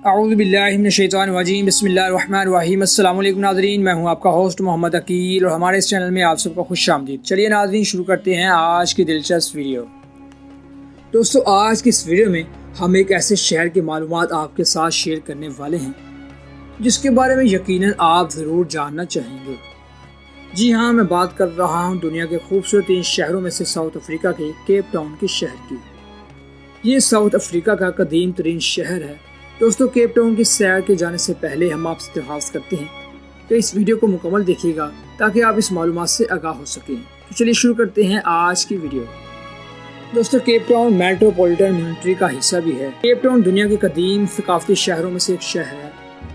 اعوذ باللہ من الشیطان الرجیم، بسم اللہ الرحمن الرحیم۔ السلام علیکم ناظرین، میں ہوں آپ کا ہوسٹ محمد عقیل اور ہمارے اس چینل میں آپ سب کو خوش آمدید۔ چلیے ناظرین، شروع کرتے ہیں آج کی دلچسپ ویڈیو۔ دوستو، آج کی اس ویڈیو میں ہم ایک ایسے شہر کی معلومات آپ کے ساتھ شیئر کرنے والے ہیں جس کے بارے میں یقیناً آپ ضرور جاننا چاہیں گے۔ جی ہاں، میں بات کر رہا ہوں دنیا کے خوبصورت ترین شہروں میں سے ساؤتھ افریقہ کے کیپ ٹاؤن کے شہر کی۔ یہ ساؤتھ افریقہ کا قدیم ترین شہر ہے۔ دوستو، کیپ ٹاؤن کی سیر کے جانے سے پہلے ہم آپ سے درخواست کرتے ہیں کہ اس ویڈیو کو مکمل دیکھیے گا تاکہ آپ اس معلومات سے آگاہ ہو سکیں۔ تو چلیے شروع کرتے ہیں آج کی ویڈیو۔ دوستو، کیپ ٹاؤن میٹروپولیٹن یونٹری کا حصہ بھی ہے۔ کیپ ٹاؤن دنیا کے قدیم ثقافتی شہروں میں سے ایک شہر ہے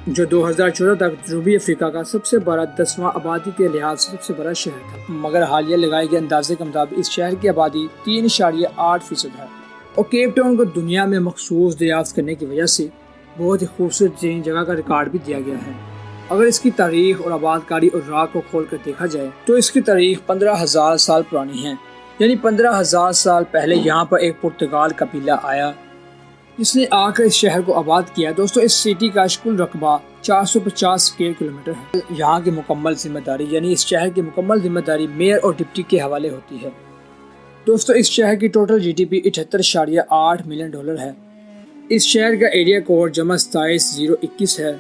جو 2014 تک جنوبی افریقہ کا سب سے بڑا 10واں آبادی کے لحاظ سے سب سے بڑا شہر تھا، مگر حالیہ لگائے گئے اندازے کے مطابق اس شہر کی آبادی 3.8% ہے اور کیپ ٹاؤن کو دنیا میں مخصوص دریافت کرنے کی وجہ سے بہت ہی خوبصورت ترین جگہ کا ریکارڈ بھی دیا گیا ہے۔ اگر اس کی تاریخ اور آبادکاری اور راہ کو کھول کر دیکھا جائے تو اس کی تاریخ 15,000 سال پرانی ہے، یعنی 15,000 سال پہلے یہاں پر ایک پرتگال قبیلہ آیا جس نے آ کر اس شہر کو آباد کیا۔ دوستو، اس سٹی کا کل رقبہ 450 اسکوائر کلومیٹر ہے۔ یہاں کی مکمل ذمہ داری یعنی اس شہر کی مکمل ذمہ داری میئر اور ڈپٹی کے حوالے ہوتی ہے۔ دوستو، اس شہر کی total G D P 78.8 million dollar ہے۔ اس شہر کا ایریا کوڈ جمع 27021 ہے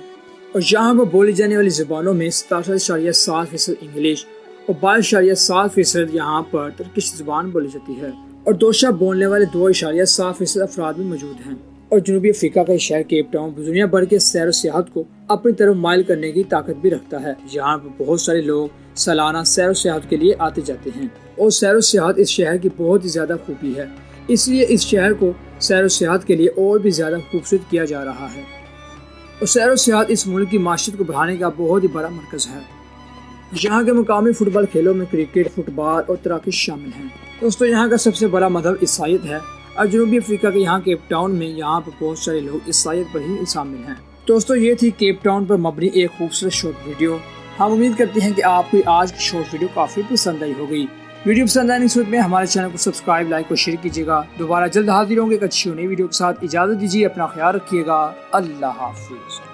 اور یہاں پر بولی جانے والی زبانوں میں 67.7% انگلش اور 22.7% یہاں پر ترکش زبان بولی جاتی ہے اور دوشا بولنے والے 2.7% افراد بھی موجود ہیں۔ اور جنوبی افریقہ کا شہر کیپ ٹاؤن دنیا بھر کے سیر و سیاحت کو اپنی طرف مائل کرنے کی طاقت بھی رکھتا ہے۔ یہاں پر بہت سارے لوگ سالانہ سیر و سیاحت کے لیے آتے جاتے ہیں اور سیر و سیاحت اس شہر کی بہت ہی زیادہ خوبی ہے، اس لیے اس شہر کو سیر و سیاحت کے لیے اور بھی زیادہ خوبصورت کیا جا رہا ہے اور سیر و سیاحت اس ملک کی معیشت کو بڑھانے کا بہت ہی بڑا مرکز ہے۔ یہاں کے مقامی فٹ بال کھیلوں میں کرکٹ، فٹ بال اور تیراکی شامل ہیں۔ دوستو، یہاں کا سب سے بڑا مذہب عیسائیت ہے اور جنوبی افریقہ کے یہاں کیپ ٹاؤن میں یہاں پر بہت سارے لوگ عیسائیت پر ہی شامل ہیں۔ دوستو، یہ تھی کیپ ٹاؤن پر مبنی ایک خوبصورت شارٹ ویڈیو۔ ہم امید کرتے ہیں کہ آپ کو آج کی شارٹ ویڈیو کافی پسند آئی ہوگی۔ ویڈیو پسند آنے کی صورت میں ہمارے چینل کو سبسکرائب، لائک اور شیئر کیجیے گا۔ دوبارہ جلد حاضر ہوں گے ایک اچھی نئی ویڈیو کے ساتھ۔ اجازت دیجیے، اپنا خیال رکھیے گا۔ اللہ حافظ۔